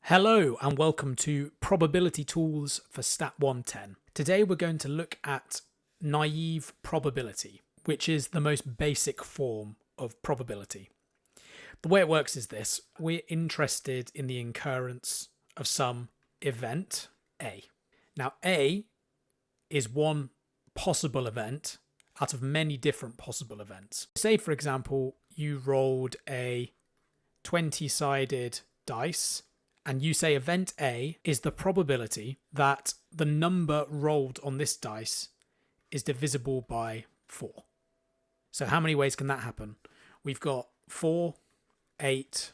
Hello and welcome to Probability Tools for Stat 110. Today we're going to look at naive probability, which is the most basic form of probability. The way it works is this: we're interested in the occurrence of some event A. Now A is one possible event out of many different possible events. Say, for example, you rolled a 20-sided dice and you say event A is the probability that the number rolled on this dice is divisible by 4. So how many ways can that happen? We've got 4, 8,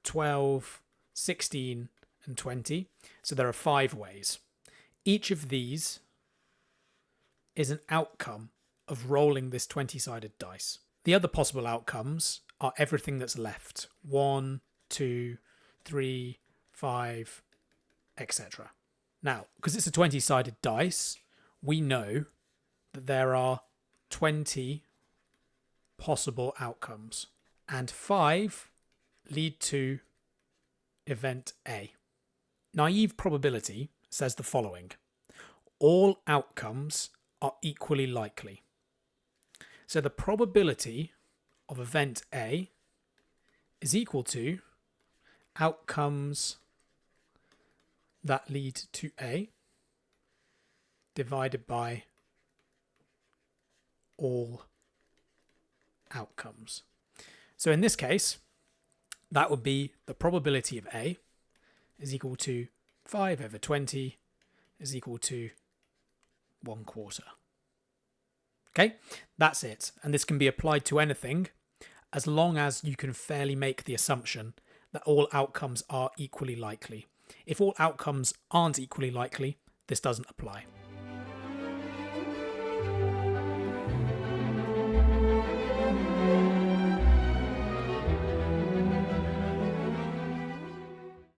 12, 16, and 20. So there are 5 ways. Each of these is an outcome of rolling this 20-sided dice. The other possible outcomes are everything that's left. 1, 2, 3, 5, etc. Now, because it's a 20-sided dice, we know that there are 20 possible outcomes, and 5 lead to event A. Naive probability says the following: all outcomes are equally likely. So the probability of event A is equal to outcomes that lead to A divided by all outcomes. So in this case, that would be the probability of A is equal to 5 over 20 is equal to 1/4. Okay, that's it. And this can be applied to anything as long as you can fairly make the assumption that all outcomes are equally likely. If all outcomes aren't equally likely, this doesn't apply.